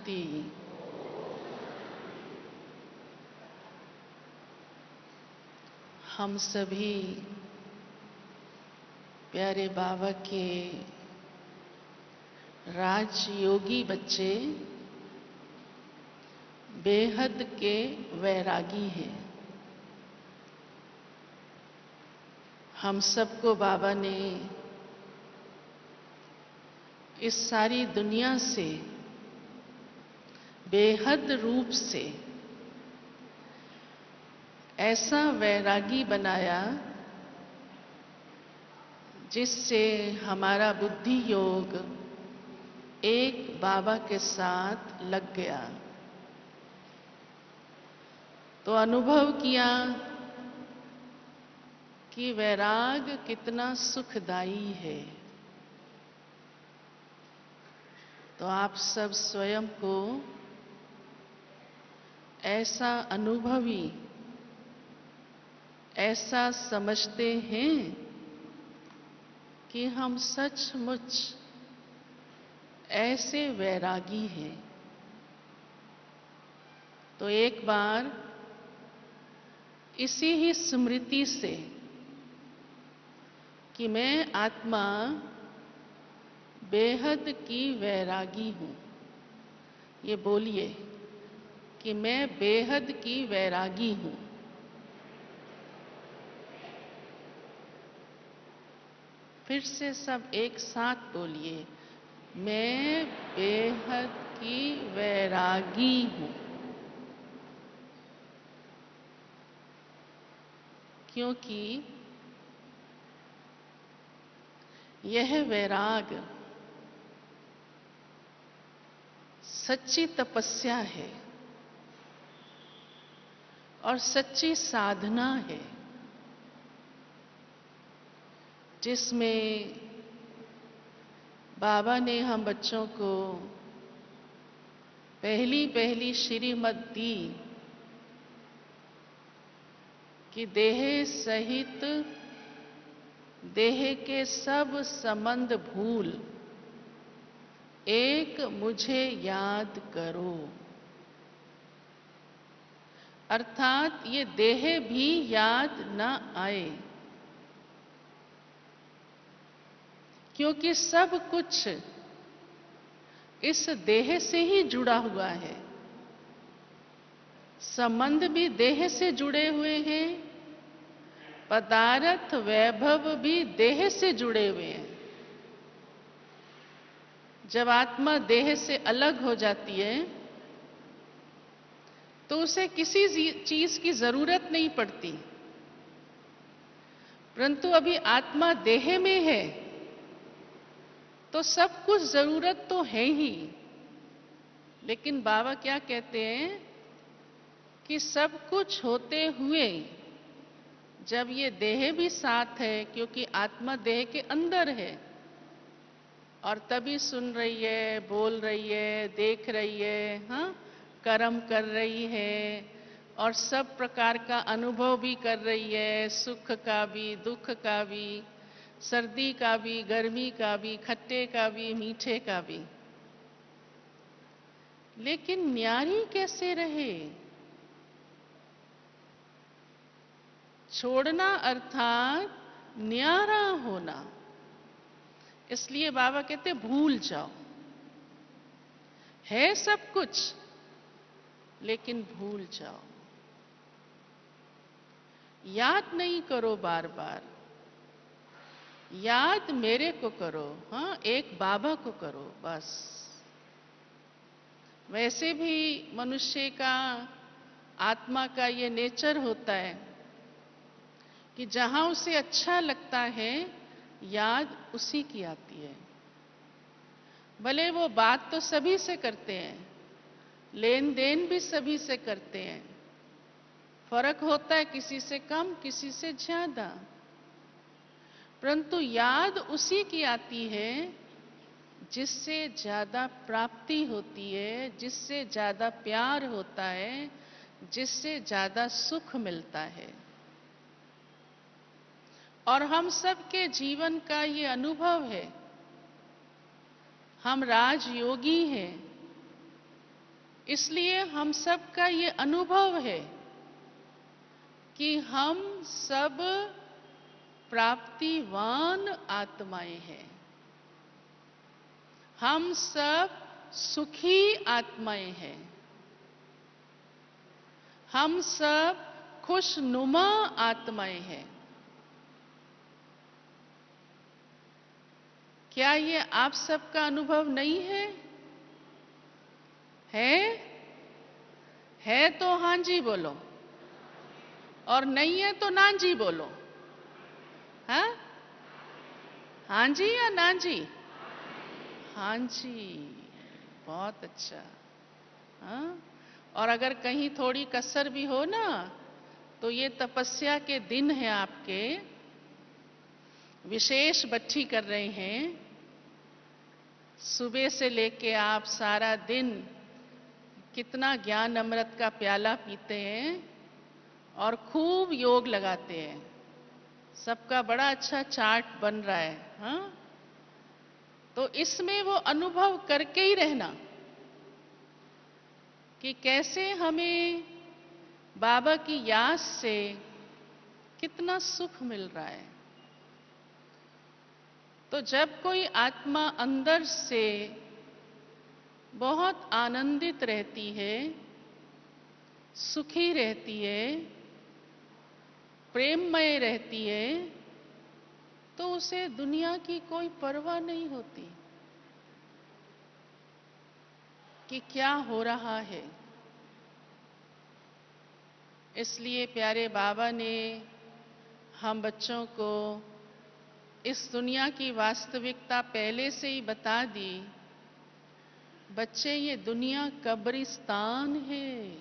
शांति। हम सभी प्यारे बाबा के राजयोगी बच्चे बेहद के वैरागी हैं। हम सबको बाबा ने इस सारी दुनिया से बेहद रूप से ऐसा वैरागी बनाया जिससे हमारा बुद्धि योग एक बाबा के साथ लग गया। तो अनुभव किया कि वैराग कितना सुखदायी है। तो आप सब स्वयं को ऐसा अनुभवी, ऐसा समझते हैं कि हम सचमुच ऐसे वैरागी हैं। तो एक बार इसी ही स्मृति से कि मैं आत्मा बेहद की वैरागी हूँ, ये बोलिए कि मैं बेहद की वैरागी हूँ। फिर से सब एक साथ बोलिए, मैं बेहद की वैरागी हूँ। क्योंकि यह वैराग सच्ची तपस्या है और सच्ची साधना है, जिसमें बाबा ने हम बच्चों को पहली पहली श्रीमत दी कि देह सहित देह के सब संबंध भूल एक मुझे याद करो। अर्थात ये देह भी याद न आए, क्योंकि सब कुछ इस देह से ही जुड़ा हुआ है। संबंध भी देह से जुड़े हुए हैं, पदार्थ वैभव भी देह से जुड़े हुए हैं। जब आत्मा देह से अलग हो जाती है तो उसे किसी चीज की जरूरत नहीं पड़ती, परंतु अभी आत्मा देह में है तो सब कुछ जरूरत तो है ही। लेकिन बाबा क्या कहते हैं कि सब कुछ होते हुए जब ये देह भी साथ है, क्योंकि आत्मा देह के अंदर है और तभी सुन रही है, बोल रही है, देख रही है, हाँ, कर्म कर रही है और सब प्रकार का अनुभव भी कर रही है, सुख का भी, दुख का भी, सर्दी का भी, गर्मी का भी, खट्टे का भी, मीठे का भी। लेकिन न्यारी कैसे रहे? छोड़ना अर्थात न्यारा होना। इसलिए बाबा कहते भूल जाओ, है सब कुछ लेकिन भूल जाओ। याद नहीं करो बार बार, याद मेरे को करो, हाँ, एक बाबा को करो बस। वैसे भी मनुष्य का, आत्मा का ये नेचर होता है कि जहां उसे अच्छा लगता है याद उसी की आती है। भले वो बात तो सभी से करते हैं, लेन देन भी सभी से करते हैं, फर्क होता है किसी से कम किसी से ज्यादा, परंतु याद उसी की आती है जिससे ज्यादा प्राप्ति होती है, जिससे ज्यादा प्यार होता है, जिससे ज्यादा सुख मिलता है। और हम सबके जीवन का ये अनुभव है। हम राजयोगी हैं, इसलिए हम सब का ये अनुभव है कि हम सब प्राप्तिवान आत्माएं हैं। हम सब सुखी आत्माएं हैं। हम सब खुशनुमा आत्माएं हैं। क्या ये आप सबका अनुभव नहीं है? है तो हाँ जी बोलो, और नहीं है तो ना जी बोलो। हाँ, हाँ जी या ना जी? हाँ जी, बहुत अच्छा। हाँ, और अगर कहीं थोड़ी कसर भी हो ना, तो ये तपस्या के दिन है आपके, विशेष बच्ची कर रहे हैं। सुबह से लेके आप सारा दिन कितना ज्ञान अमृत का प्याला पीते हैं और खूब योग लगाते हैं। सबका बड़ा अच्छा चार्ट बन रहा है। हाँ, तो इसमें वो अनुभव करके ही रहना कि कैसे हमें बाबा की याद से कितना सुख मिल रहा है। तो जब कोई आत्मा अंदर से बहुत आनंदित रहती है, सुखी रहती है, प्रेममय रहती है, तो उसे दुनिया की कोई परवाह नहीं होती कि क्या हो रहा है। इसलिए प्यारे बाबा ने हम बच्चों को इस दुनिया की वास्तविकता पहले से ही बता दी। बच्चे, ये दुनिया कब्रिस्तान है।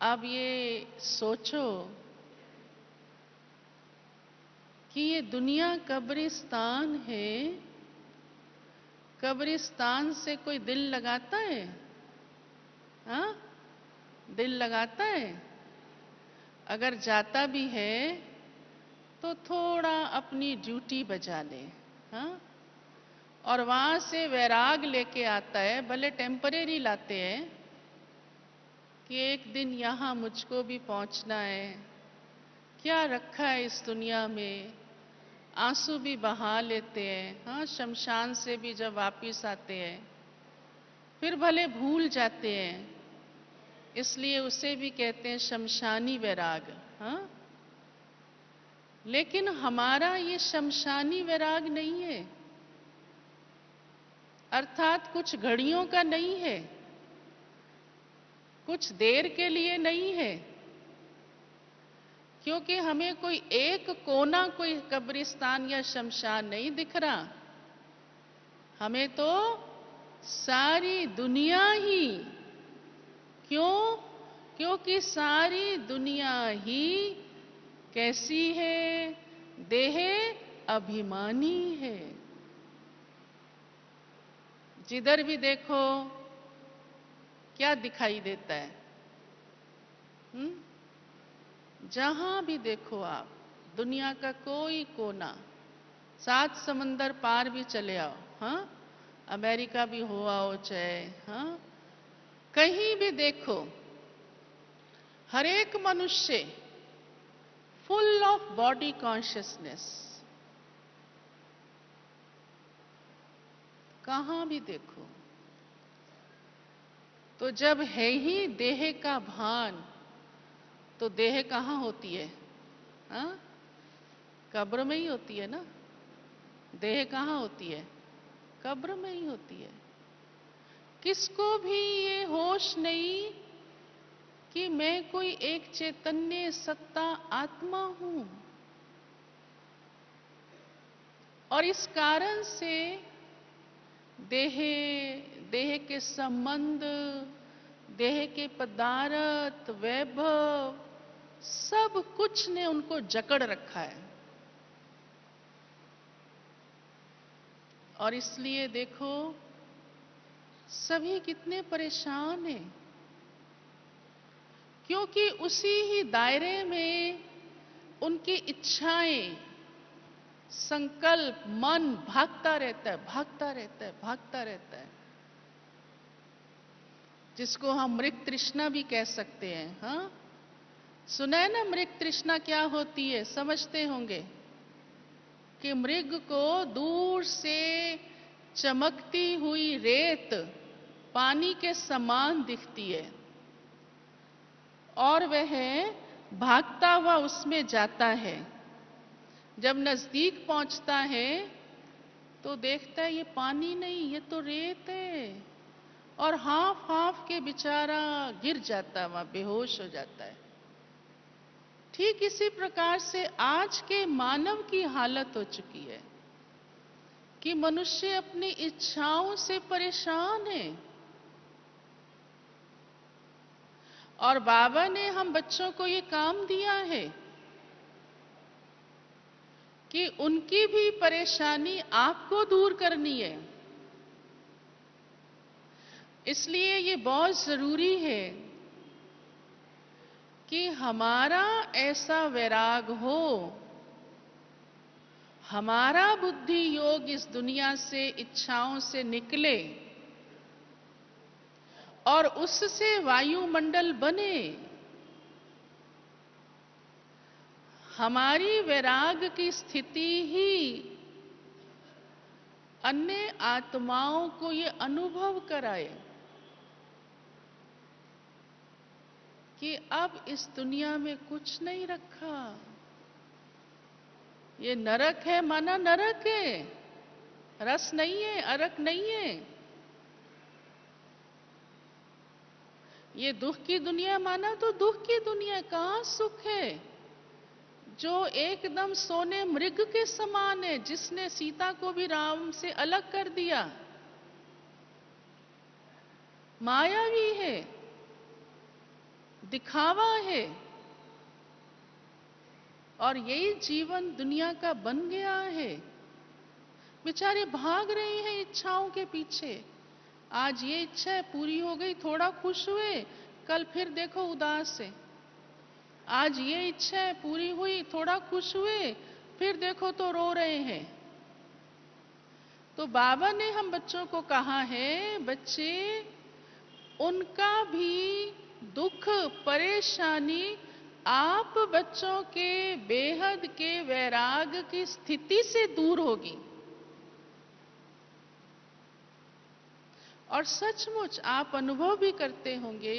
अब ये सोचो कि ये दुनिया कब्रिस्तान है। कब्रिस्तान से कोई दिल लगाता है? हाँ, दिल लगाता है? अगर जाता भी है तो थोड़ा अपनी ड्यूटी बजा ले। हाँ, और वहां से वैराग लेके आता है, भले टेम्परेरी लाते हैं कि एक दिन यहां मुझको भी पहुंचना है। क्या रखा है इस दुनिया में, आंसू भी बहा लेते हैं। हाँ, शमशान से भी जब वापिस आते हैं फिर भले भूल जाते हैं, इसलिए उसे भी कहते हैं शमशानी वैराग। हाँ, लेकिन हमारा ये शमशानी वैराग नहीं है, अर्थात कुछ घड़ियों का नहीं है, कुछ देर के लिए नहीं है, क्योंकि हमें कोई एक कोना, कोई कब्रिस्तान या शमशान नहीं दिख रहा। हमें तो सारी दुनिया ही, क्यों? क्योंकि सारी दुनिया ही कैसी है? देह अभिमानी है। जिधर भी देखो क्या दिखाई देता है? जहां भी देखो आप, दुनिया का कोई कोना, 7 समंदर पार भी चले आओ, हाँ, अमेरिका भी हो आओ चाहे, हाँ, कहीं भी देखो, हर एक मनुष्य फुल ऑफ बॉडी कॉन्शियसनेस। कहां भी देखो। तो जब है ही देह का भान, तो देह कहां होती है? हाँ, कब्र में ही होती है ना। देह कहां होती है? कब्र में ही होती है। किसको भी ये होश नहीं कि मैं कोई एक चैतन्य सत्ता आत्मा हूं, और इस कारण से देह, देह के संबंध, देह के पदार्थ, वैभव, सब कुछ ने उनको जकड़ रखा है। और इसलिए देखो सभी कितने परेशान हैं, क्योंकि उसी ही दायरे में उनकी इच्छाएं संकल्प, मन भागता रहता है, भागता रहता है, भागता रहता है, जिसको हम मृग तृष्णा भी कह सकते हैं। हाँ, सुना है ना मृग तृष्णा क्या होती है? समझते होंगे कि मृग को दूर से चमकती हुई रेत पानी के समान दिखती है और वह भागता हुआ उसमें जाता है। जब नजदीक पहुंचता है तो देखता है ये पानी नहीं, ये तो रेत है, और हाफ हाफ के बेचारा गिर जाता है, वहां बेहोश हो जाता है। ठीक इसी प्रकार से आज के मानव की हालत हो चुकी है कि मनुष्य अपनी इच्छाओं से परेशान है। और बाबा ने हम बच्चों को ये काम दिया है कि उनकी भी परेशानी आपको दूर करनी है। इसलिए ये बहुत जरूरी है कि हमारा ऐसा वैराग हो, हमारा बुद्धि योग इस दुनिया से, इच्छाओं से निकले और उससे वायुमंडल बने। हमारी वैराग की स्थिति ही अन्य आत्माओं को ये अनुभव कराए कि अब इस दुनिया में कुछ नहीं रखा, ये नरक है माना नरक है, रस नहीं है, अरक नहीं है। ये दुख की दुनिया माना तो दुख की दुनिया, कहां सुख है? जो एकदम सोने मृग के समान है, जिसने सीता को भी राम से अलग कर दिया, मायावी है, दिखावा है। और यही जीवन दुनिया का बन गया है। बेचारे भाग रहे हैं इच्छाओं के पीछे। आज ये इच्छा है, पूरी हो गई, थोड़ा खुश हुए, कल फिर देखो उदास है। आज ये इच्छा है, पूरी हुई, थोड़ा खुश हुए, फिर देखो तो रो रहे हैं। तो बाबा ने हम बच्चों को कहा है, बच्चे उनका भी दुख परेशानी आप बच्चों के बेहद के वैराग की स्थिति से दूर होगी। और सचमुच आप अनुभव भी करते होंगे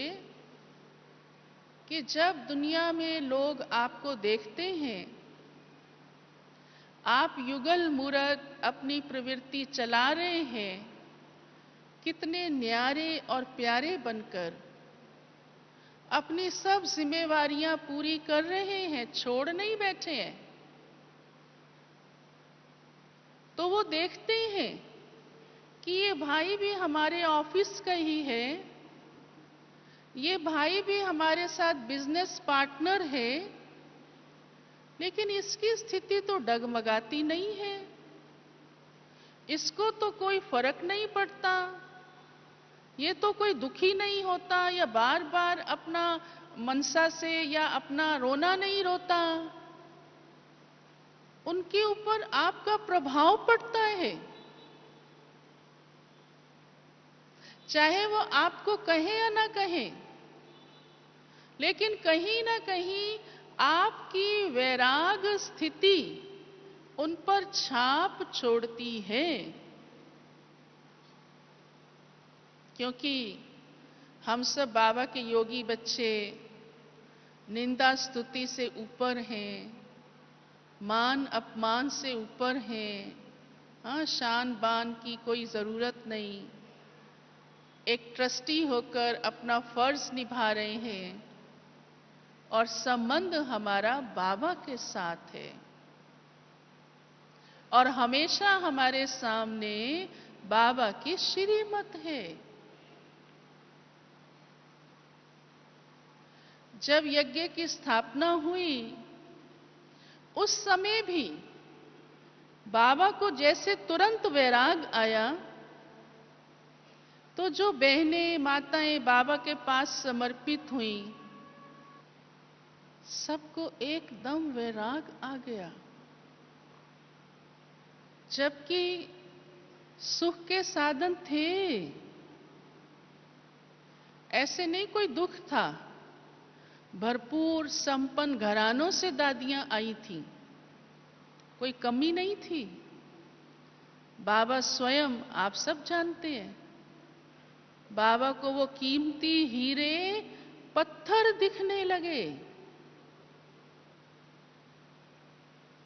कि जब दुनिया में लोग आपको देखते हैं, आप युगल मूरत अपनी प्रवृत्ति चला रहे हैं, कितने न्यारे और प्यारे बनकर अपनी सब जिम्मेवारियां पूरी कर रहे हैं, छोड़ नहीं बैठे हैं। तो वो देखते हैं कि ये भाई भी हमारे ऑफिस का ही है, ये भाई भी हमारे साथ बिजनेस पार्टनर है, लेकिन इसकी स्थिति तो डगमगाती नहीं है, इसको तो कोई फर्क नहीं पड़ता, ये तो कोई दुखी नहीं होता, या बार बार अपना मनसा से या अपना रोना नहीं रोता। उनके ऊपर आपका प्रभाव पड़ता है, चाहे वो आपको कहें या ना कहें, लेकिन कहीं ना कहीं आपकी वैराग स्थिति उन पर छाप छोड़ती है। क्योंकि हम सब बाबा के योगी बच्चे निंदा स्तुति से ऊपर हैं, मान अपमान से ऊपर हैं। हाँ, शान बान की कोई जरूरत नहीं, एक ट्रस्टी होकर अपना फर्ज निभा रहे हैं और संबंध हमारा बाबा के साथ है और हमेशा हमारे सामने बाबा की श्रीमत है। जब यज्ञ की स्थापना हुई उस समय भी बाबा को जैसे तुरंत वैराग आया, तो जो बहनें माताएं बाबा के पास समर्पित हुई, सबको एकदम वैराग आ गया। जबकि सुख के साधन थे, ऐसे नहीं कोई दुख था। भरपूर संपन्न घरानों से दादियां आई थीं, कोई कमी नहीं थी। बाबा स्वयं, आप सब जानते हैं, बाबा को वो कीमती हीरे पत्थर दिखने लगे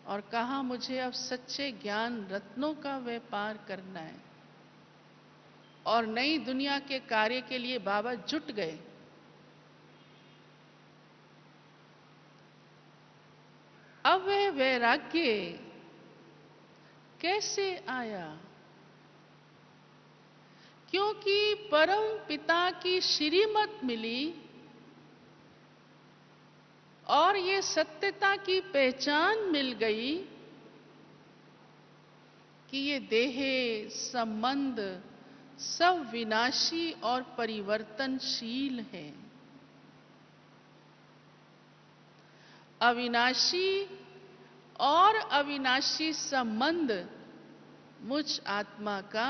और कहा मुझे अब सच्चे ज्ञान रत्नों का व्यापार करना है। और नई दुनिया के कार्य के लिए बाबा जुट गए। अब वह वैराग्य कैसे आया? क्योंकि परम पिता की श्रीमत मिली और ये सत्यता की पहचान मिल गई कि ये देह संबंध सब विनाशी और परिवर्तनशील है। अविनाशी और अविनाशी संबंध मुझ आत्मा का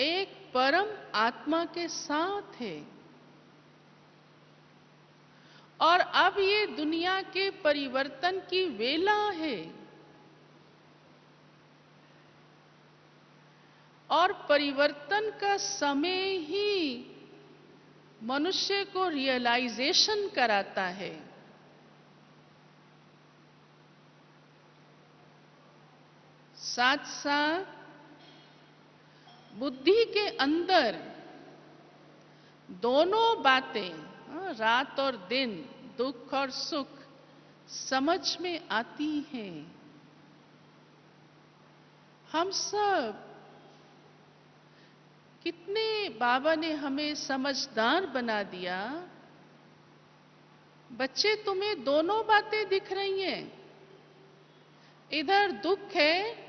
एक परम आत्मा के साथ है। और अब ये दुनिया के परिवर्तन की वेला है। और परिवर्तन का समय ही मनुष्य को रियलाइजेशन कराता है। साथ साथ बुद्धि के अंदर दोनों बातें, रात और दिन, दुख और सुख, समझ में आती हैं। हम सब कितने बाबा ने हमें समझदार बना दिया। बच्चे, तुम्हें दोनों बातें दिख रही हैं। इधर दुख है,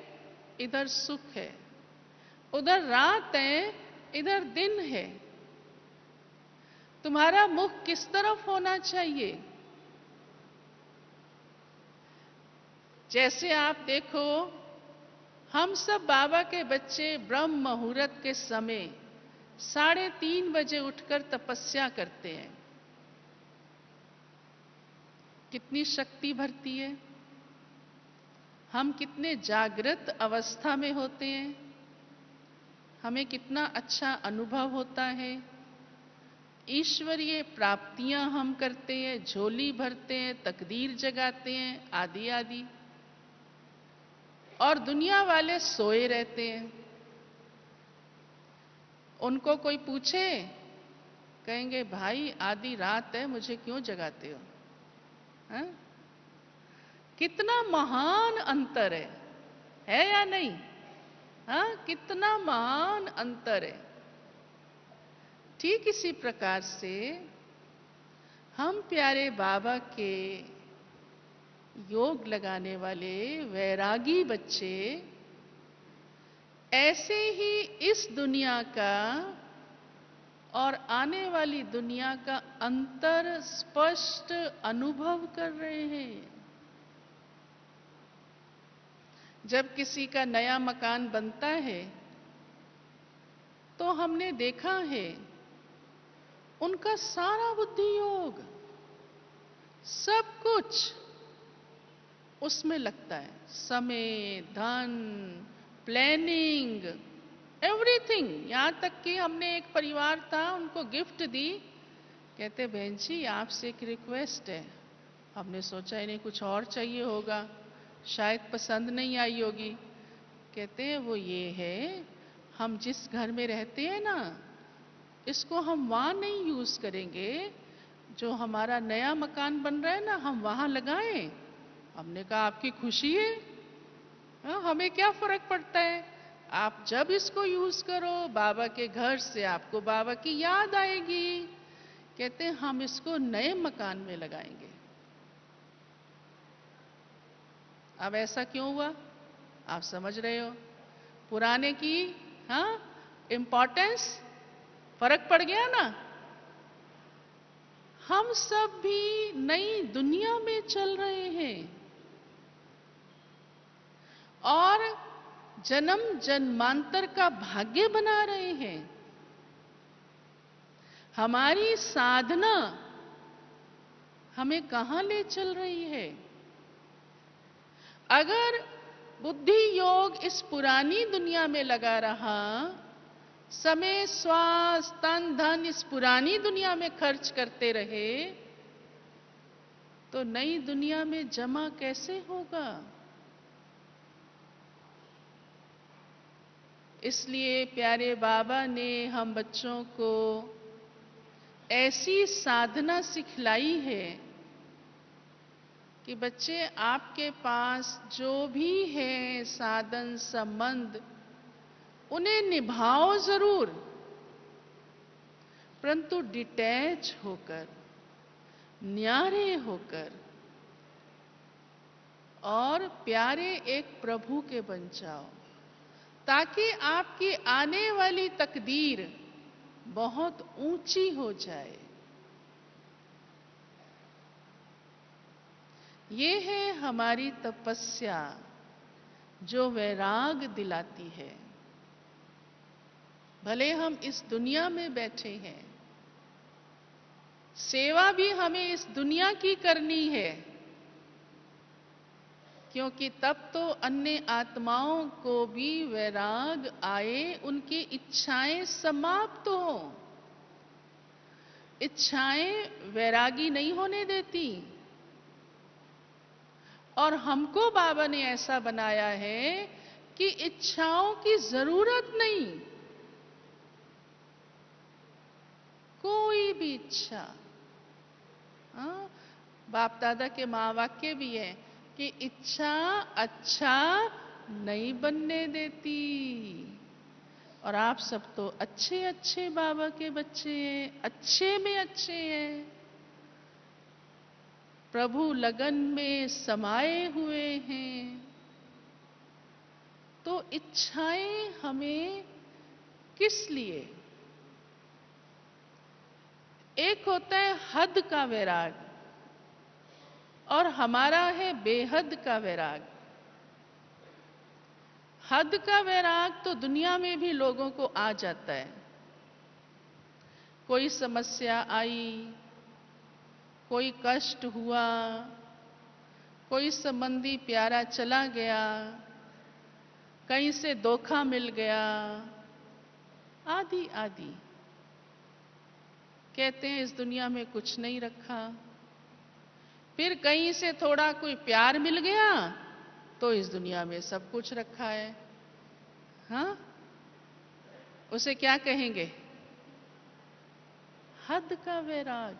इधर सुख है। उधर रात है, इधर दिन है। तुम्हारा मुख किस तरफ होना चाहिए? जैसे आप देखो, हम सब बाबा के बच्चे ब्रह्म मुहूर्त के समय 3:30 बजे उठकर तपस्या करते हैं। कितनी शक्ति भरती है। हम कितने जागृत अवस्था में होते हैं। हमें कितना अच्छा अनुभव होता है। ईश्वरीय प्राप्तियां हम करते हैं, झोली भरते हैं, तकदीर जगाते हैं, आदि आदि। और दुनिया वाले सोए रहते हैं। उनको कोई पूछे, कहेंगे भाई आधी रात है, मुझे क्यों जगाते हो? हा? कितना महान अंतर है या नहीं? हाँ, कितना महान अंतर है। ठीक इसी प्रकार से हम प्यारे बाबा के योग लगाने वाले वैरागी बच्चे ऐसे ही इस दुनिया का और आने वाली दुनिया का अंतर स्पष्ट अनुभव कर रहे हैं। जब किसी का नया मकान बनता है तो हमने देखा है उनका सारा बुद्धि योग, सब कुछ उसमें लगता है। समय, धन, प्लानिंग, एवरीथिंग। यहां तक कि हमने एक परिवार था, उनको गिफ्ट दी। कहते बहन जी आपसे एक रिक्वेस्ट है। हमने सोचा इन्हें कुछ और चाहिए होगा, शायद पसंद नहीं आई होगी। कहते हैं वो ये है, हम जिस घर में रहते हैं ना, इसको हम वहां नहीं यूज करेंगे। जो हमारा नया मकान बन रहा है ना, हम वहां लगाएं। हमने कहा आपकी खुशी है, हमें क्या फर्क पड़ता है। आप जब इसको यूज करो, बाबा के घर से आपको बाबा की याद आएगी। कहते हैं हम इसको नए मकान में लगाएंगे। अब ऐसा क्यों हुआ? आप समझ रहे हो पुराने की इम्पोर्टेंस, फर्क पड़ गया ना। हम सब भी नई दुनिया में चल रहे हैं और जन्म जन्मांतर का भाग्य बना रहे हैं। हमारी साधना हमें कहां ले चल रही है? अगर बुद्धि योग इस पुरानी दुनिया में लगा रहा, समय श्वास तन धन इस पुरानी दुनिया में खर्च करते रहे, तो नई दुनिया में जमा कैसे होगा? इसलिए प्यारे बाबा ने हम बच्चों को ऐसी साधना सिखलाई है कि बच्चे, आपके पास जो भी है साधन संबंध, उन्हें निभाओ जरूर, परंतु डिटैच होकर, न्यारे होकर, और प्यारे एक प्रभु के बन जाओ, ताकि आपकी आने वाली तकदीर बहुत ऊंची हो जाए। ये है हमारी तपस्या जो वैराग दिलाती है। भले हम इस दुनिया में बैठे हैं, सेवा भी हमें इस दुनिया की करनी है, क्योंकि तब तो अन्य आत्माओं को भी वैराग आए, उनकी इच्छाएं समाप्त हो। इच्छाएं वैरागी नहीं होने देती, और हमको बाबा ने ऐसा बनाया है कि इच्छाओं की जरूरत नहीं। कोई भी इच्छा, बाप दादा के महावाक्य भी है कि इच्छा अच्छा नहीं बनने देती। और आप सब तो अच्छे अच्छे बाबा के बच्चे हैं, अच्छे में अच्छे हैं, प्रभु लगन में समाये हुए हैं। तो इच्छाएं हमें किस लिए? एक होता है हद का वैराग, और हमारा है बेहद का वैराग। हद का वैराग तो दुनिया में भी लोगों को आ जाता है। कोई समस्या आई, कोई कष्ट हुआ, कोई संबंधी प्यारा चला गया, कहीं से धोखा मिल गया, आदि आदि, कहते हैं इस दुनिया में कुछ नहीं रखा। फिर कहीं से थोड़ा कोई प्यार मिल गया तो इस दुनिया में सब कुछ रखा है। हाँ, उसे क्या कहेंगे? हद का वैराग।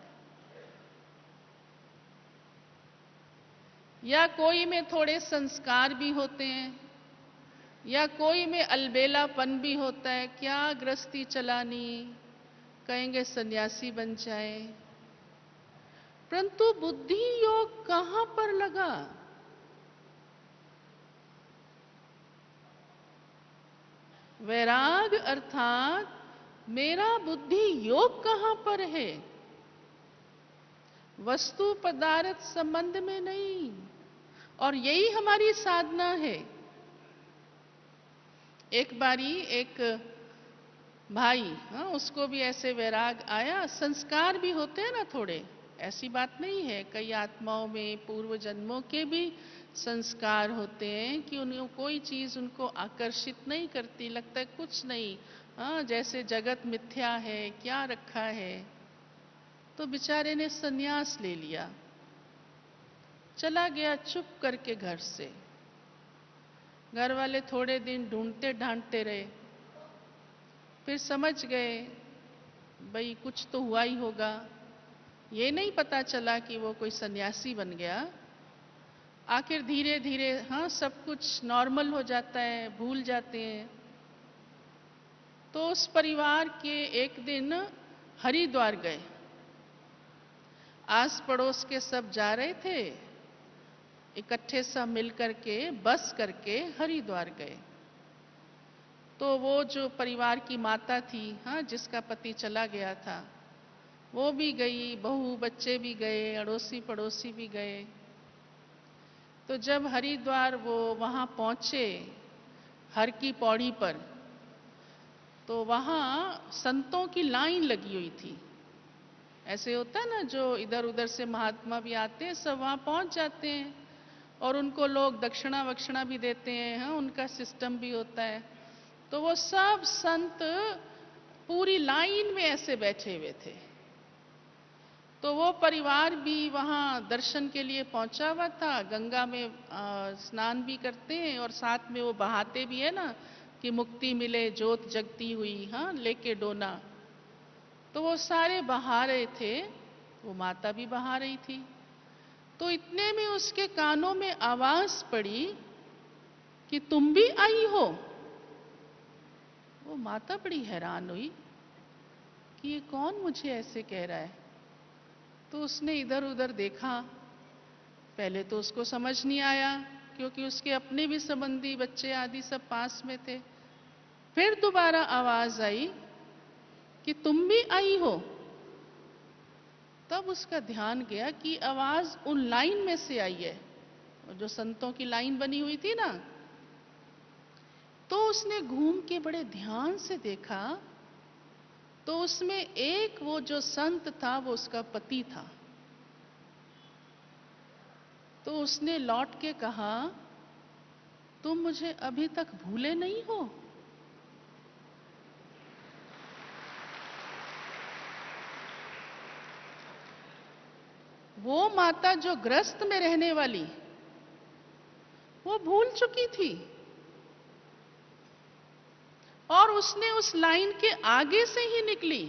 या कोई में थोड़े संस्कार भी होते हैं, या कोई में अलबेलापन भी होता है, क्या गृहस्थी चलानी, कहेंगे सन्यासी बन जाए। परंतु बुद्धि योग कहां पर लगा? वैराग अर्थात मेरा बुद्धि योग कहां पर है? वस्तु पदार्थ संबंध में नहीं। और यही हमारी साधना है। एक बारी एक भाई, उसको भी ऐसे वैराग आया। संस्कार भी होते हैं ना थोड़े, ऐसी बात नहीं है। कई आत्माओं में पूर्व जन्मों के भी संस्कार होते हैं कि उन्हें कोई चीज उनको आकर्षित नहीं करती, लगता है कुछ नहीं, जैसे जगत मिथ्या है, क्या रखा है। तो बेचारे ने सन्यास ले लिया, चला गया चुप करके घर से। घर वाले थोड़े दिन ढूंढते ढांढते रहे, फिर समझ गए भाई कुछ तो हुआ ही होगा। ये नहीं पता चला कि वो कोई सन्यासी बन गया। आखिर धीरे धीरे सब कुछ नॉर्मल हो जाता है, भूल जाते हैं। तो उस परिवार के एक दिन हरिद्वार गए। आस पड़ोस के सब जा रहे थे, इकट्ठे सब मिल करके बस करके हरिद्वार गए। तो वो जो परिवार की माता थी, जिसका पति चला गया था, वो भी गई, बहू बच्चे भी गए, अड़ोसी पड़ोसी भी गए। तो जब हरिद्वार वो वहां पहुंचे हर की पौड़ी पर, तो वहाँ संतों की लाइन लगी हुई थी। ऐसे होता है ना, जो इधर उधर से महात्मा भी आते हैं, सब वहाँ पहुँच जाते हैं और उनको लोग दक्षिणा वक्षिणा भी देते हैं, हाँ, उनका सिस्टम भी होता है। तो वो सब संत पूरी लाइन में ऐसे बैठे हुए थे। तो वो परिवार भी वहाँ दर्शन के लिए पहुंचा हुआ था। गंगा में स्नान भी करते हैं और साथ में वो बहाते भी है ना कि मुक्ति मिले ज्योत जगती हुई, हाँ, लेके डोना। तो वो सारे बहा रहे थे, वो माता भी बहा रही थी। तो इतने में उसके कानों में आवाज पड़ी कि तुम भी आई हो। वो माता बड़ी हैरान हुई कि ये कौन मुझे ऐसे कह रहा है। तो उसने इधर उधर देखा। पहले तो उसको समझ नहीं आया, क्योंकि उसके अपने भी संबंधी बच्चे आदि सब पास में थे। फिर दोबारा आवाज आई कि तुम भी आई हो। तब उसका ध्यान गया कि आवाज उन लाइन में से आई है, जो संतों की लाइन बनी हुई थी ना। तो उसने घूम के बड़े ध्यान से देखा, तो उसमें एक वो जो संत था वो उसका पति था। तो उसने लौट के कहा, तुम मुझे अभी तक भूले नहीं हो? वो माता जो ग्रस्त में रहने वाली, वो भूल चुकी थी और उसने उस लाइन के आगे से ही निकली,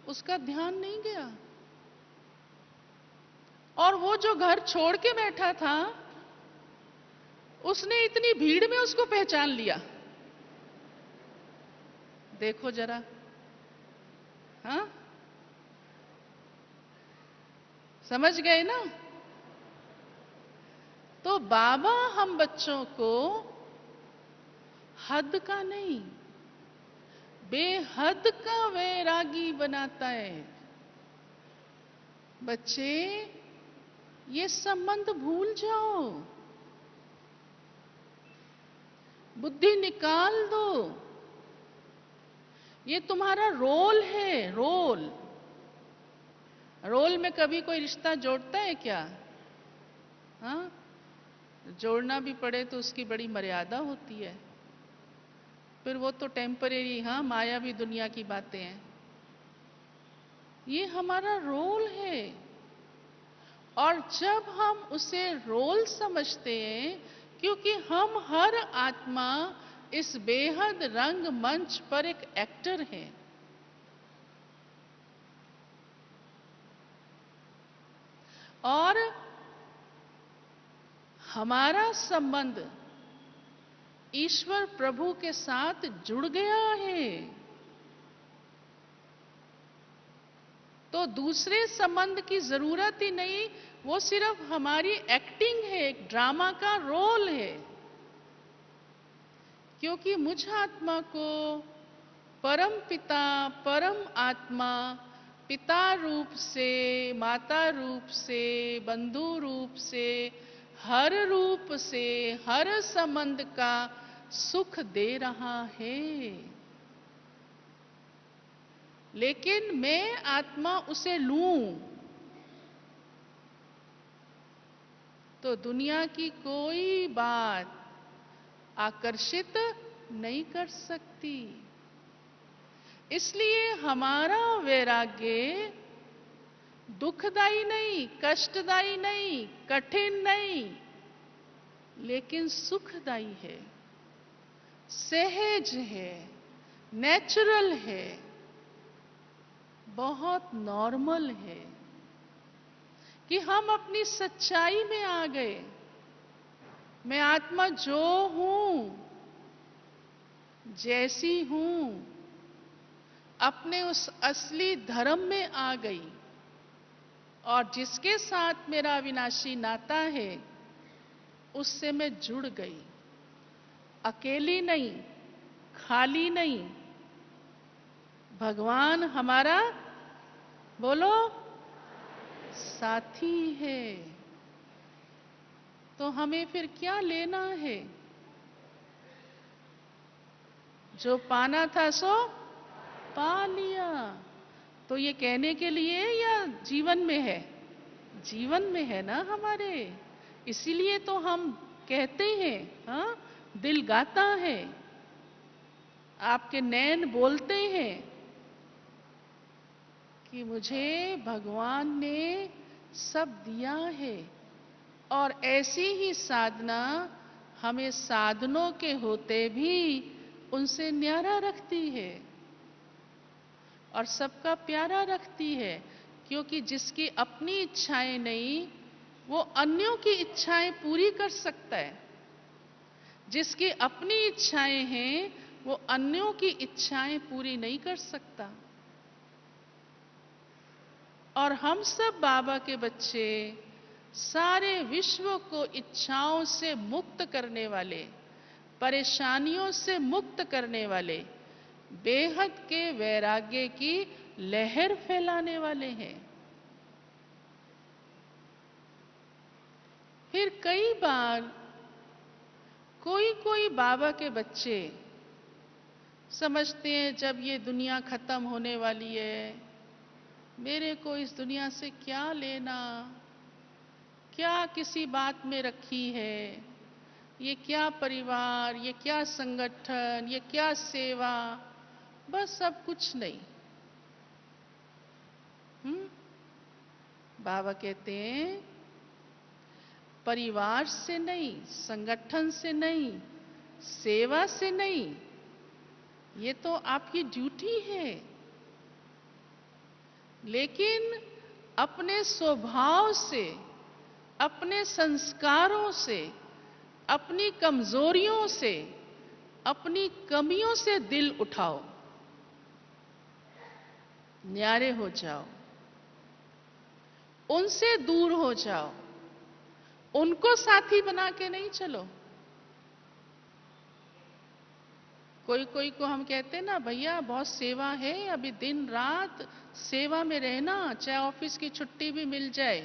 उसका ध्यान नहीं गया। और वो जो घर छोड़ के बैठा था, उसने इतनी भीड़ में उसको पहचान लिया। देखो जरा, हाँ, समझ गए ना? तो बाबा हम बच्चों को हद का नहीं, बेहद का वैरागी बनाता है। बच्चे, ये संबंध भूल जाओ, बुद्धि निकाल दो। ये तुम्हारा रोल है, रोल। रोल में कभी कोई रिश्ता जोड़ता है क्या? हाँ, जोड़ना भी पड़े तो उसकी बड़ी मर्यादा होती है। फिर वो तो टेम्परेरी, हाँ, मायावी दुनिया की बातें हैं। ये हमारा रोल है। और जब हम उसे रोल समझते हैं, क्योंकि हम हर आत्मा इस बेहद रंग मंच पर एक एक्टर है। और हमारा संबंध ईश्वर प्रभु के साथ जुड़ गया है। तो दूसरे संबंध की जरूरत ही नहीं, वो सिर्फ हमारी एक्टिंग है, एक ड्रामा का रोल है। क्योंकि मुझ आत्मा को परम पिता, परम आत्मा, पिता रूप से, माता रूप से, बंधु रूप से, हर रूप से, हर संबंध का सुख दे रहा है। लेकिन मैं आत्मा उसे लूं तो दुनिया की कोई बात आकर्षित नहीं कर सकती। इसलिए हमारा वैराग्य दुखदायी नहीं, कष्टदायी नहीं, कठिन नहीं, लेकिन सुखदायी है, सहज है, नेचुरल है, बहुत नॉर्मल है कि हम अपनी सच्चाई में आ गए। मैं आत्मा जो हूं, जैसी हूं, अपने उस असली धर्म में आ गई। और जिसके साथ मेरा अविनाशी नाता है, उससे मैं जुड़ गई। अकेली नहीं, खाली नहीं। भगवान हमारा, बोलो, साथी है। तो हमें फिर क्या लेना है? जो पाना था सो पा लिया। तो ये कहने के लिए या जीवन में है? जीवन में है ना हमारे। इसीलिए तो हम कहते हैं, हाँ, दिल गाता है, आपके नैन बोलते हैं कि मुझे भगवान ने सब दिया है। और ऐसी ही साधना हमें साधनों के होते भी उनसे न्यारा रखती है और सबका प्यारा रखती है। क्योंकि जिसकी अपनी इच्छाएं नहीं, वो अन्यों की इच्छाएं पूरी कर सकता है। जिसकी अपनी इच्छाएं हैं, वो अन्यों की इच्छाएं पूरी नहीं कर सकता। और हम सब बाबा के बच्चे सारे विश्व को इच्छाओं से मुक्त करने वाले, परेशानियों से मुक्त करने वाले, बेहद के वैराग्य की लहर फैलाने वाले हैं। फिर कई बार कोई कोई बाबा के बच्चे समझते हैं जब ये दुनिया खत्म होने वाली है, मेरे को इस दुनिया से क्या लेना, क्या किसी बात में रखी है, ये क्या परिवार, ये क्या संगठन, ये क्या सेवा, बस सब कुछ नहीं। बाबा कहते हैं परिवार से नहीं, संगठन से नहीं, सेवा से नहीं, ये तो आपकी ड्यूटी है। लेकिन अपने स्वभाव से, अपने संस्कारों से, अपनी कमजोरियों से, अपनी कमियों से दिल उठाओ, न्यारे हो जाओ, उनसे दूर हो जाओ, उनको साथी बना के नहीं चलो। कोई कोई को हम कहते हैं ना, भैया बहुत सेवा है, अभी दिन रात सेवा में रहना, चाहे ऑफिस की छुट्टी भी मिल जाए,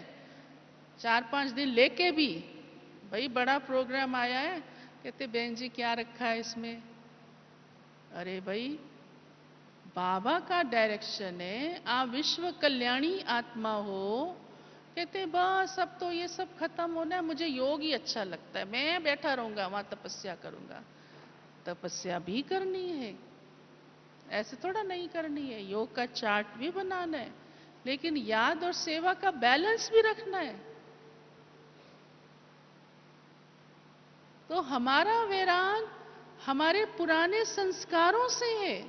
4-5 दिन लेके भी। भाई बड़ा प्रोग्राम आया है, कहते बहन जी क्या रखा है इसमें। अरे भाई बाबा का डायरेक्शन है, आप विश्व कल्याणी आत्मा हो। कहते बस अब तो ये सब खत्म होना है, मुझे योग ही अच्छा लगता है, मैं बैठा रहूंगा वहां तपस्या करूंगा। तपस्या भी करनी है, ऐसे थोड़ा नहीं करनी है। योग का चार्ट भी बनाना है, लेकिन याद और सेवा का बैलेंस भी रखना है। तो हमारा वैराग हमारे पुराने संस्कारों से है,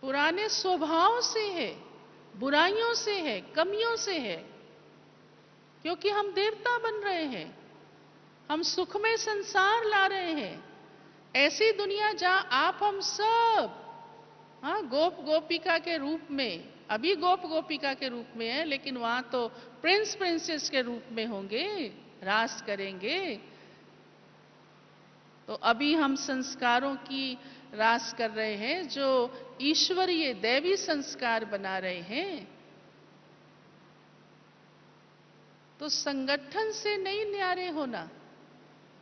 पुराने स्वभाव से है, बुराइयों से है, कमियों से है। क्योंकि हम देवता बन रहे हैं, हम सुखमय संसार ला रहे हैं, ऐसी दुनिया जहां आप हम सब, हाँ, गोप गोपिका के रूप में, अभी गोप गोपिका के रूप में है, लेकिन वहां तो प्रिंस प्रिंसेस के रूप में होंगे, रास करेंगे। तो अभी हम संस्कारों की रास कर रहे हैं, जो ईश्वरीय दैवी संस्कार बना रहे हैं। तो संगठन से नहीं न्यारे होना,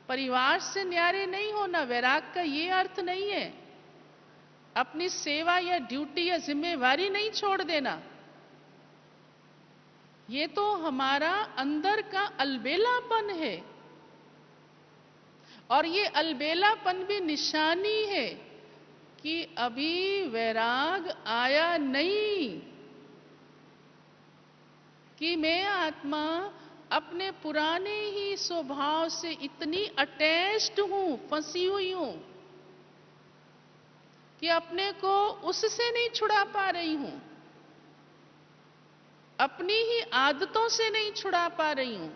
परिवार से न्यारे नहीं होना, वैराग का ये अर्थ नहीं है। अपनी सेवा या ड्यूटी या जिम्मेवारी नहीं छोड़ देना, ये तो हमारा अंदर का अलबेलापन है। और ये अलबेलापन भी निशानी है कि अभी वैराग आया नहीं, कि मैं आत्मा अपने पुराने ही स्वभाव से इतनी अटैच्ड हूं, फंसी हुई हूं, कि अपने को उससे नहीं छुड़ा पा रही हूं, अपनी ही आदतों से नहीं छुड़ा पा रही हूं।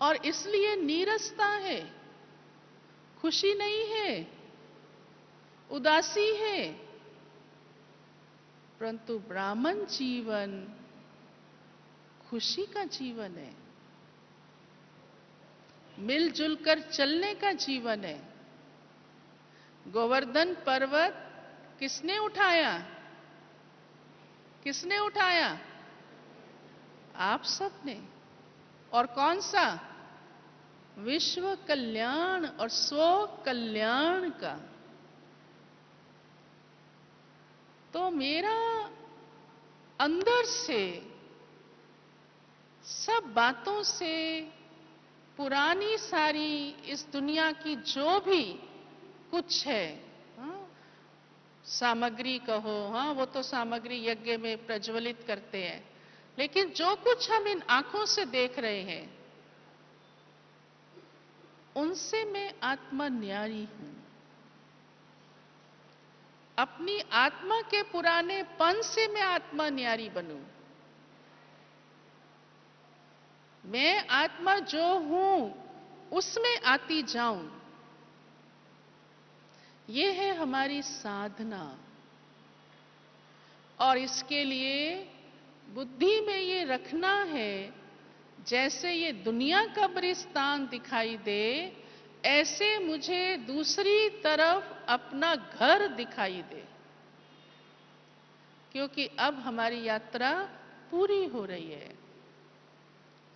और इसलिए नीरसता है, खुशी नहीं है, उदासी है। परंतु ब्राह्मण जीवन खुशी का जीवन है, मिलजुल कर चलने का जीवन है। गोवर्धन पर्वत किसने उठाया? किसने उठाया? आप सबने। और कौन सा? विश्व कल्याण और स्व कल्याण का। तो मेरा अंदर से सब बातों से पुरानी सारी इस दुनिया की जो भी कुछ है, हाँ, सामग्री कहो, हाँ वो तो सामग्री यज्ञ में प्रज्वलित करते हैं, लेकिन जो कुछ हम इन आंखों से देख रहे हैं उनसे मैं आत्मा न्यारी हूं। अपनी आत्मा के पुराने पन से मैं आत्मा न्यारी बनूं। मैं आत्मा जो हूं उसमें आती जाऊं। ये है हमारी साधना। और इसके लिए बुद्धि में ये रखना है, जैसे ये दुनिया का बरिस्तान दिखाई दे, ऐसे मुझे दूसरी तरफ अपना घर दिखाई दे। क्योंकि अब हमारी यात्रा पूरी हो रही है,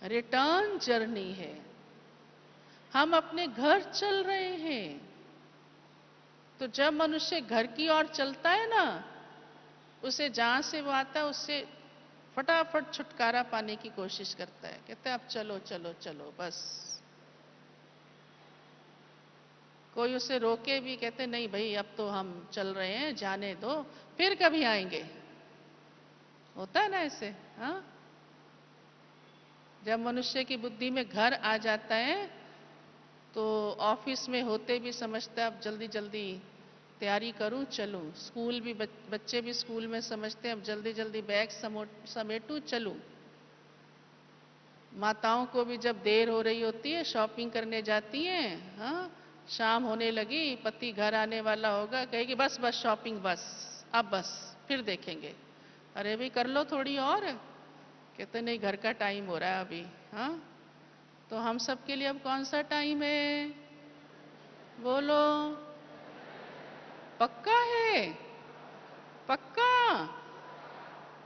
रिटर्न जर्नी है, हम अपने घर चल रहे हैं। तो जब मनुष्य घर की ओर चलता है ना, उसे जहां से वो आता है उससे फटाफट छुटकारा पाने की कोशिश करता है। कहते हैं अब चलो चलो चलो बस। कोई उसे रोके भी, कहते नहीं भाई अब तो हम चल रहे हैं, जाने दो, फिर कभी आएंगे। होता है ना ऐसे, हाँ। जब मनुष्य की बुद्धि में घर आ जाता है तो ऑफिस में होते भी समझता है अब जल्दी जल्दी तैयारी करूं, चलूं। स्कूल भी बच्चे भी स्कूल में समझते हैं अब जल्दी जल्दी बैग समेटूं, चलूं। माताओं को भी जब देर हो रही होती है, शॉपिंग करने जाती हैं, हाँ, शाम होने लगी, पति घर आने वाला होगा, कहेगी बस बस शॉपिंग बस, अब बस, फिर देखेंगे। अरे भाई कर लो थोड़ी और। कहते नहीं घर का टाइम हो रहा है अभी, हाँ। तो हम सब के लिए अब कौन सा टाइम है? बोलो। पक्का है? पक्का?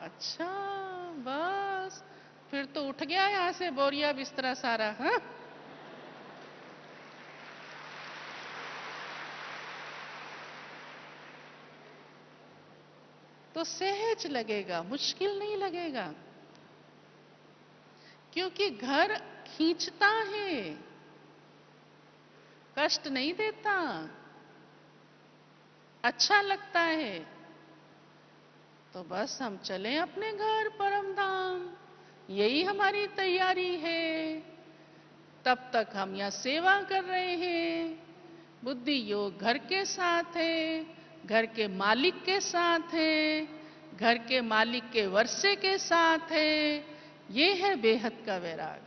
अच्छा, बस फिर तो उठ गया यहां से बोरिया बिस्तरा सारा, हाँ। तो सहज लगेगा, मुश्किल नहीं लगेगा, क्योंकि घर खींचता है, कष्ट नहीं देता, अच्छा लगता है। तो बस हम चलें अपने घर परम धाम, यही हमारी तैयारी है। तब तक हम यहाँ सेवा कर रहे हैं। बुद्धि योग घर के साथ है, घर के मालिक के साथ है, घर के मालिक के वर्षे के साथ है। ये है बेहद का वैराग।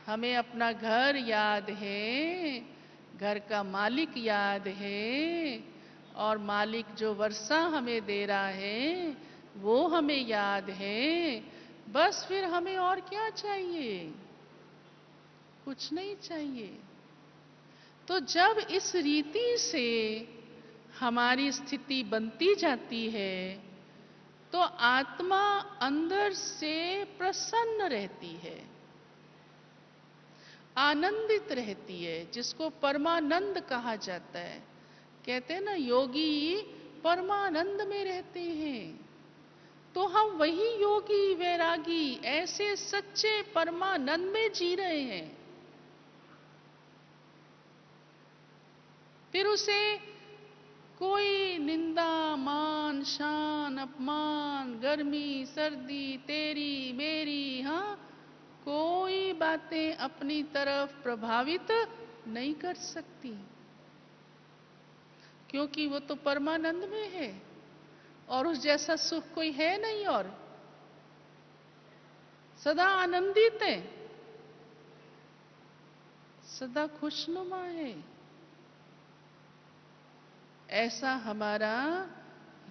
हमें अपना घर याद है, घर का मालिक याद है, और मालिक जो वर्षा हमें दे रहा है वो हमें याद है। बस फिर हमें और क्या चाहिए? कुछ नहीं चाहिए। तो जब इस रीति से हमारी स्थिति बनती जाती है तो आत्मा अंदर से प्रसन्न रहती है, आनंदित रहती है, जिसको परमानंद कहा जाता है। कहते हैं ना योगी परमानंद में रहते हैं। तो हम वही योगी वैरागी ऐसे सच्चे परमानंद में जी रहे हैं। फिर उसे कोई निंदा, मान, शान, अपमान, गर्मी, सर्दी, तेरी, मेरी, हाँ, कोई बातें अपनी तरफ प्रभावित नहीं कर सकती, क्योंकि वो तो परमानंद में है और उस जैसा सुख कोई है नहीं, और सदा आनंदित है, सदा खुशनुमा है। ऐसा हमारा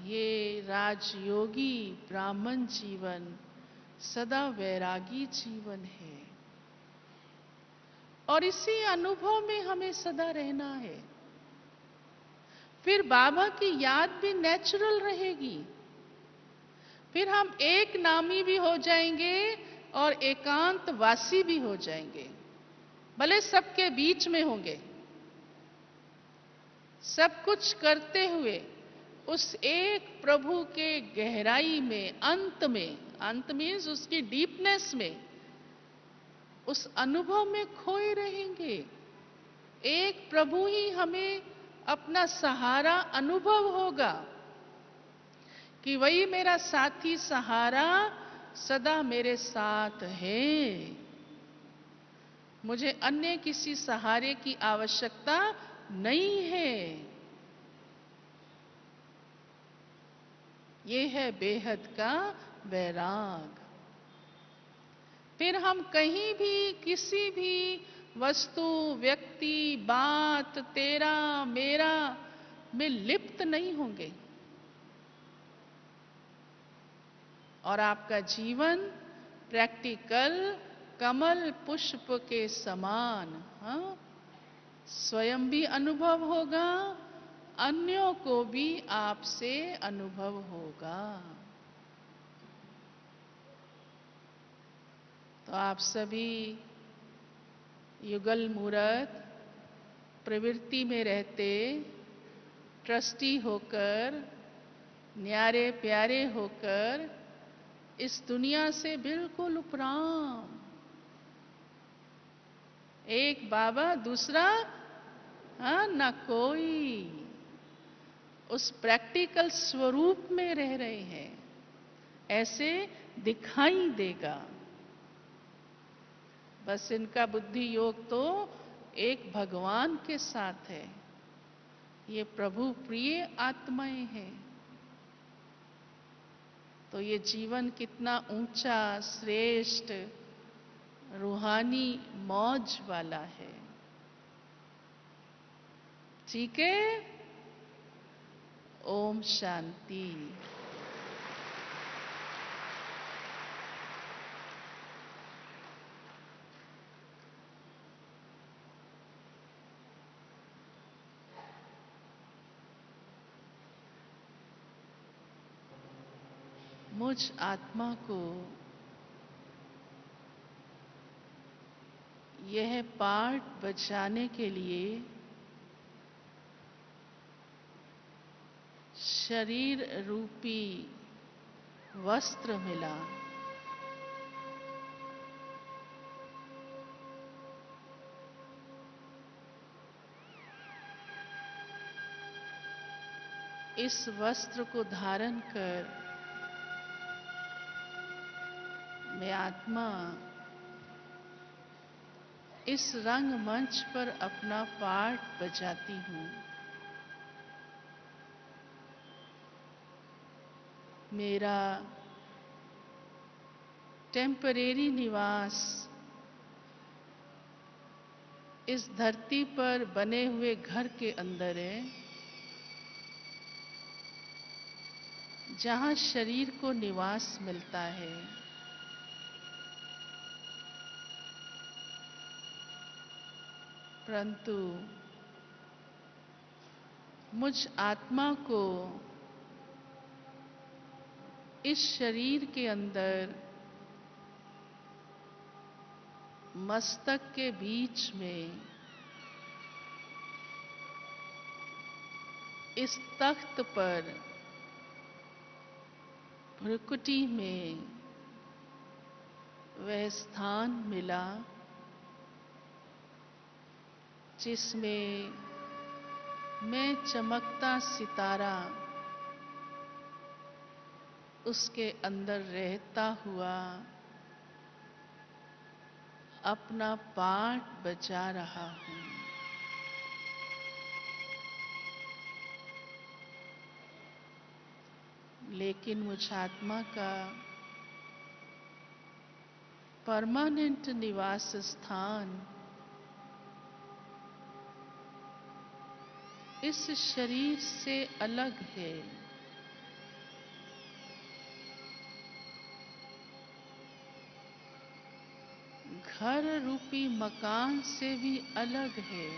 ये राजयोगी ब्राह्मण जीवन, सदा वैरागी जीवन है, और इसी अनुभव में हमें सदा रहना है। फिर बाबा की याद भी नेचुरल रहेगी। फिर हम एक नामी भी हो जाएंगे और एकांतवासी भी हो जाएंगे। भले सबके बीच में होंगे, सब कुछ करते हुए उस एक प्रभु के गहराई में, अंत मीन्स उसकी डीपनेस में, उस अनुभव में खोए रहेंगे। एक प्रभु ही हमें अपना सहारा अनुभव होगा कि वही मेरा साथी सहारा सदा मेरे साथ है। मुझे अन्य किसी सहारे की आवश्यकता नहीं है। ये है बेहद का वैराग। फिर हम कहीं भी किसी भी वस्तु, व्यक्ति, बात, तेरा मेरा में लिप्त नहीं होंगे और आपका जीवन प्रैक्टिकल कमल पुष्प के समान, हाँ, स्वयं भी अनुभव होगा, अन्यों को भी आपसे अनुभव होगा। तो आप सभी युगल मूरत प्रवृत्ति में रहते, ट्रस्टी होकर, न्यारे प्यारे होकर, इस दुनिया से बिल्कुल उपराम, एक बाबा दूसरा हाँ न कोई, उस प्रैक्टिकल स्वरूप में रह रहे हैं, ऐसे दिखाई देगा। बस इनका बुद्धि योग तो एक भगवान के साथ है। ये प्रभु प्रिय आत्माएं हैं। तो ये जीवन कितना ऊंचा, श्रेष्ठ, रूहानी मौज वाला है। ठीक है। ओम शांति। मुझ आत्मा को यह पाठ बचाने के लिए शरीर रूपी वस्त्र मिला। इस वस्त्र को धारण कर मैं आत्मा इस रंग मंच पर अपना पाठ बजाती हूँ। मेरा टेम्परेरी निवास इस धरती पर बने हुए घर के अंदर है, जहाँ शरीर को निवास मिलता है। परंतु मुझ आत्मा को इस शरीर के अंदर मस्तक के बीच में इस तख्त पर भ्रुकुटी में वह स्थान मिला जिसमें मैं चमकता सितारा उसके अंदर रहता हुआ अपना पाठ बजा रहा हूँ। लेकिन मुझ आत्मा का परमानेंट निवास स्थान इस शरीर से अलग है। घर रूपी मकान से भी अलग है।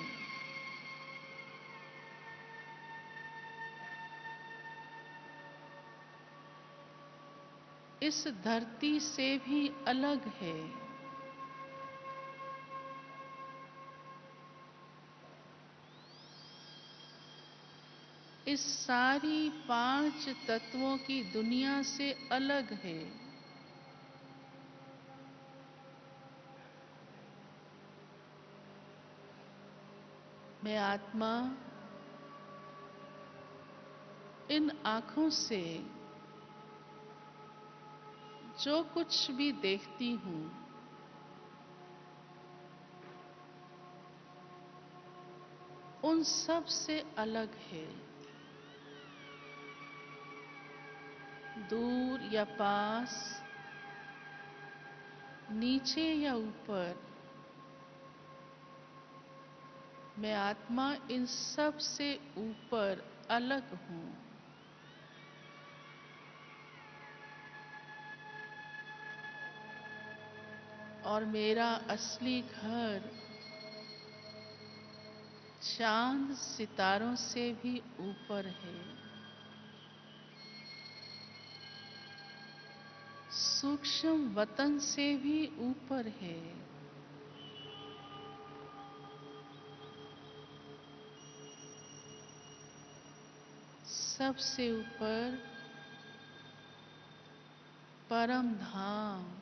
इस धरती से भी अलग है। इस सारी 5 तत्वों की दुनिया से अलग है। मैं आत्मा इन आँखों से जो कुछ भी देखती हूँ, उन सब से अलग है। दूर या पास, नीचे या ऊपर, मैं आत्मा इन सब से ऊपर अलग हूँ। और मेरा असली घर चांद सितारों से भी ऊपर है। सूक्ष्म वतन से भी ऊपर है। सबसे ऊपर परम धाम,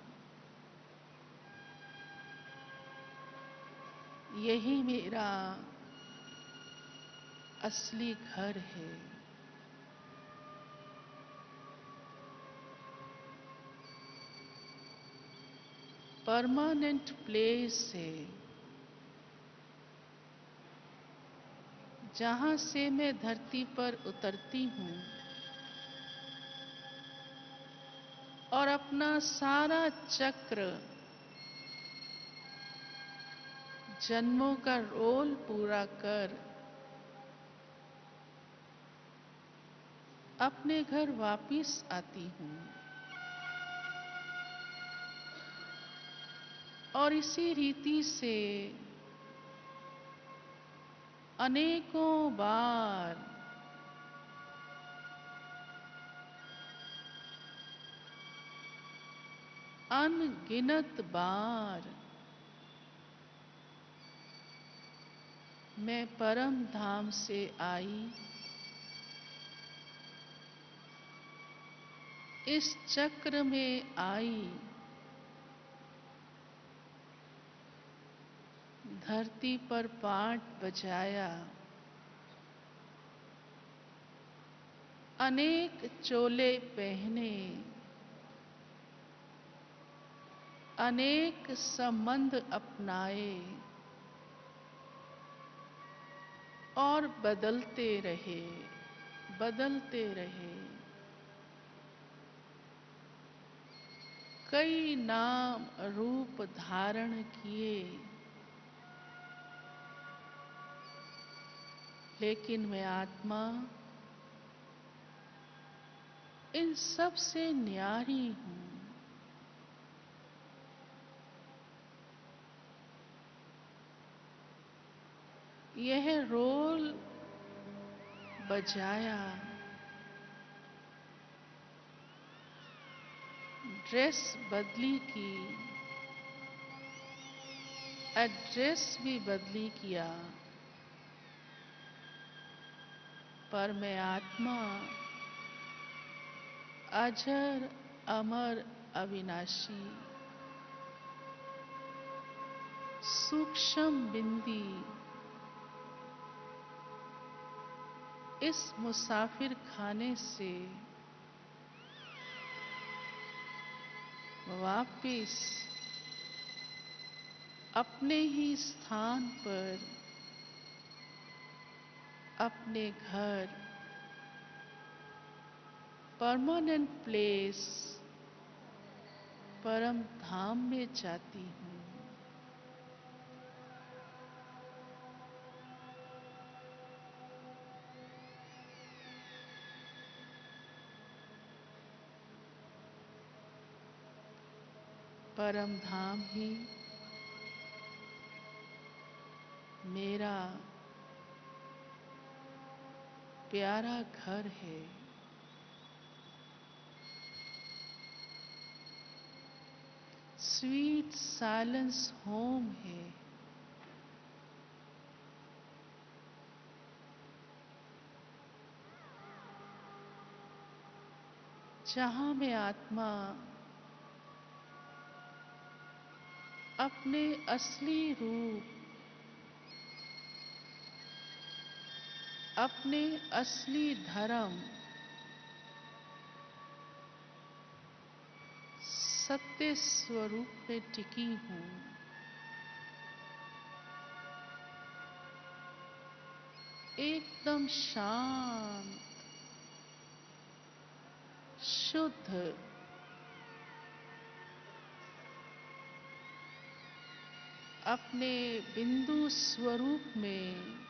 यही मेरा असली घर है। परमानेंट प्लेस है, जहाँ से मैं धरती पर उतरती हूँ और अपना सारा चक्र, जन्मों का रोल पूरा कर अपने घर वापिस आती हूँ। और इसी रीति से अनेकों बार अनगिनत बार मैं परम धाम से आई, इस चक्र में आई, धरती पर पाट बजाया, अनेक चोले पहने, अनेक संबंध अपनाए और बदलते रहे, बदलते रहे। कई नाम रूप धारण किए, लेकिन मैं आत्मा इन सब से न्यारी हूँ। यह रोल बजाया, ड्रेस बदली की, एड्रेस भी बदली किया, पर मैं आत्मा अजर अमर अविनाशी, सूक्ष्म बिंदी, इस मुसाफिर खाने से वापिस अपने ही स्थान पर, अपने घर, परमानेंट प्लेस, परम धाम में जाती हूँ। परम धाम ही मेरा प्यारा घर है। स्वीट साइलेंस होम है। जहां में आत्मा अपने असली रूप, अपने असली धर्म, सत्य स्वरूप में टिकी हूं। एकदम शांत, शुद्ध, अपने बिंदु स्वरूप में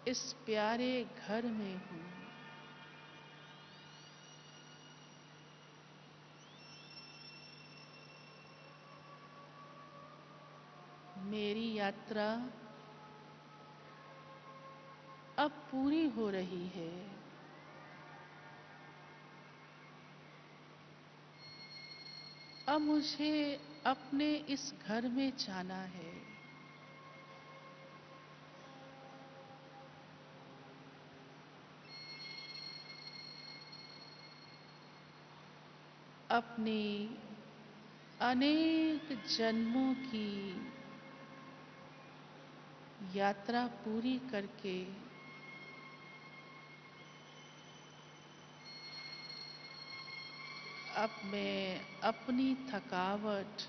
इस प्यारे घर में हूं। मेरी यात्रा अब पूरी हो रही है। अब मुझे अपने इस घर में जाना है। अपनी अनेक जन्मों की यात्रा पूरी करके अब मैं अपनी थकावट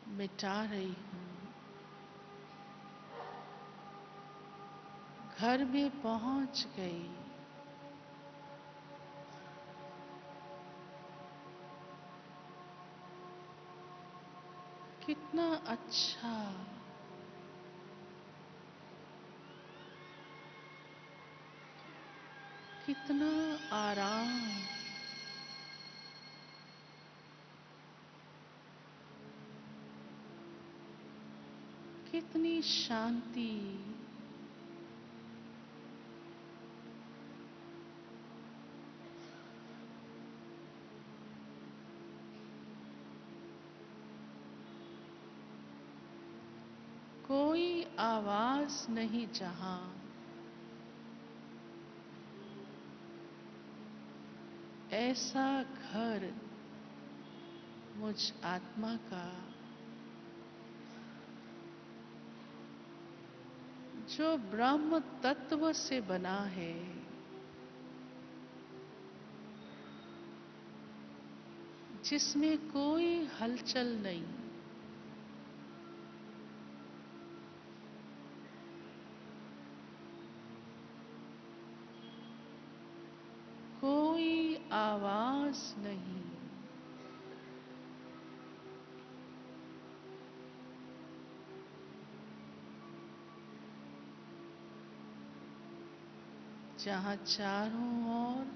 मिटा रही हूं। घर में पहुंच गई। कितना अच्छा, कितना आराम, कितनी शांति। कोई आवाज नहीं जहां, ऐसा घर मुझ आत्मा का जो ब्रह्म तत्व से बना है, जिसमें कोई हलचल नहीं, कोई आवाज नहीं। जहां चारों ओर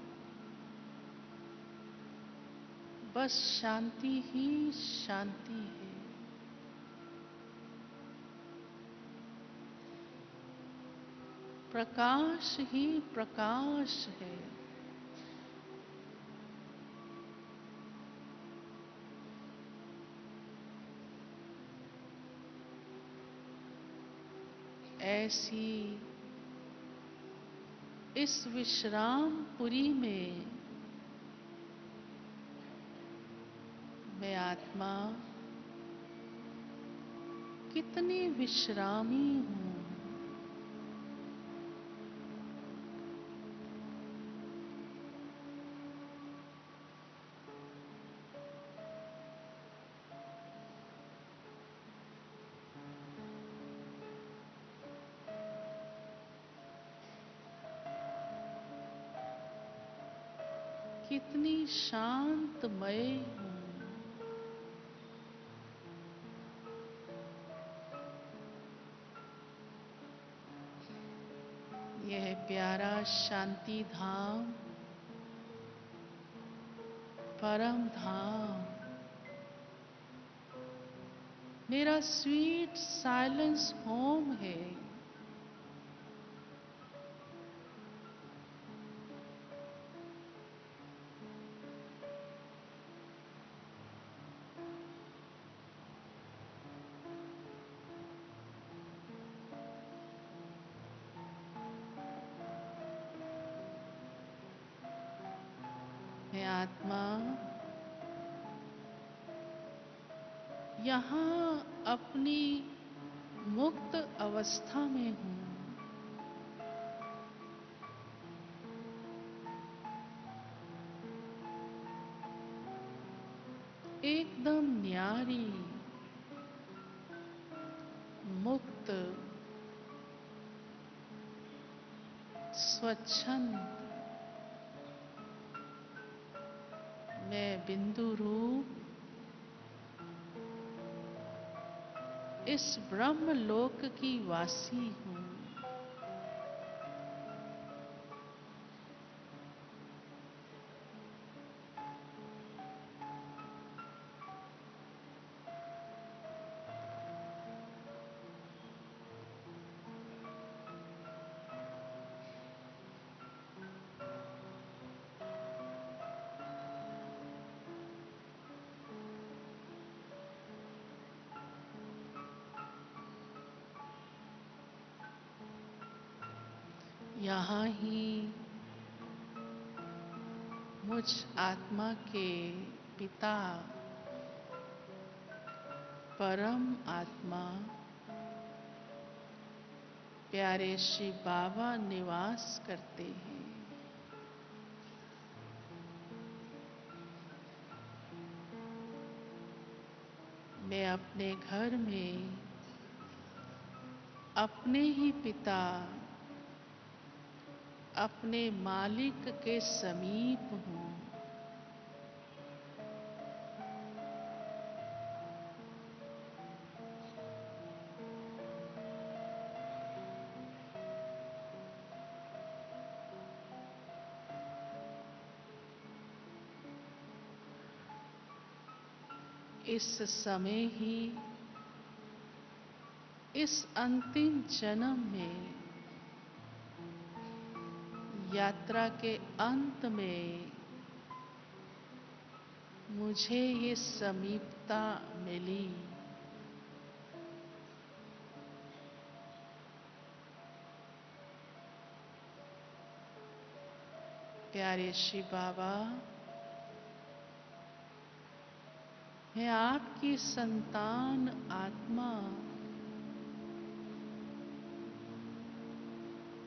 बस शांति ही शांति है। प्रकाश ही प्रकाश है। ऐसी इस विश्रामपुरी में मैं आत्मा कितनी विश्रामी हूं। कितनी शांतमय हूं। यह प्यारा शांति धाम, परम धाम, मेरा स्वीट साइलेंस होम है। मैं आत्मा यहाँ अपनी मुक्त अवस्था में हूँ। एकदम न्यारी, मुक्त, स्वच्छंद मैं बिंदु रूप इस ब्रह्म लोक की वासी हूँ। यहाँ ही मुझ आत्मा के पिता परम आत्मा प्यारे श्री बाबा निवास करते हैं। मैं अपने घर में अपने ही पिता, अपने मालिक के समीप हूँ। इस समय ही, इस अंतिम जन्म में, यात्रा के अंत में मुझे ये समीपता मिली। प्यारे श्री बाबा, मैं आपकी संतान आत्मा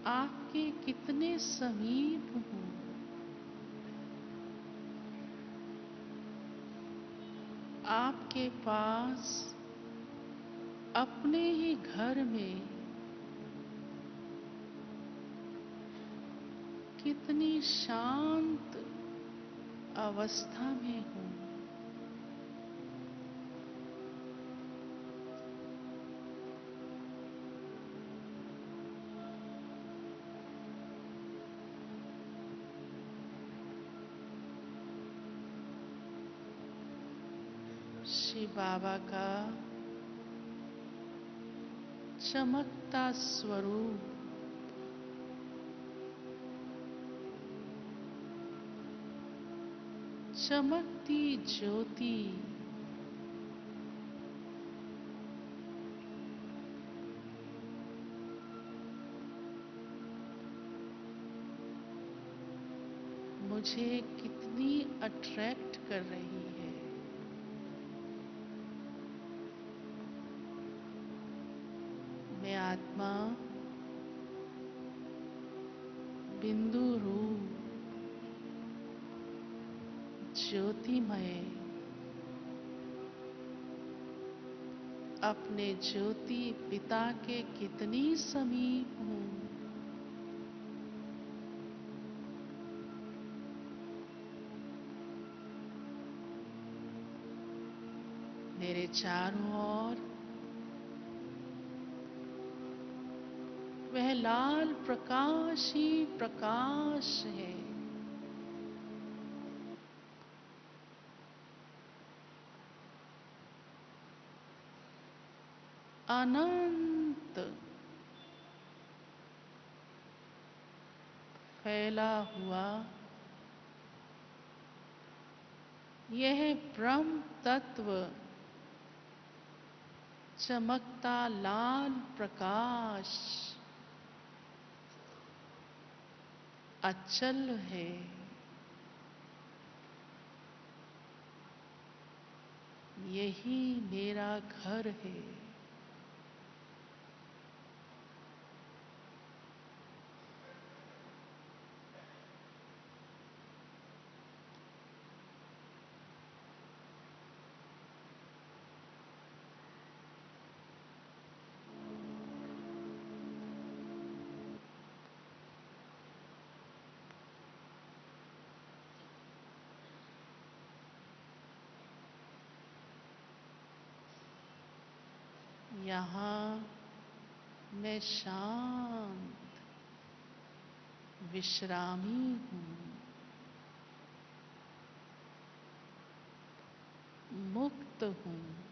आपके कितने समीप हूँ। आपके पास अपने ही घर में कितनी शांत अवस्था में हूँ। श्री बाबा का चमकता स्वरूप चमकती ज्योति मुझे कितनी अट्रैक्ट कर रही है। मैं आत्मा बिंदु रूप ज्योतिमय अपने ज्योति पिता के कितनी समीप हूँ। मेरे चारों ओर वह लाल प्रकाश ही प्रकाश है। अनंत फैला हुआ यह ब्रह्म तत्व चमकता लाल प्रकाश अचल है। यही मेरा घर है। यहाँ मैं शांत विश्रामी हूँ, मुक्त हूँ।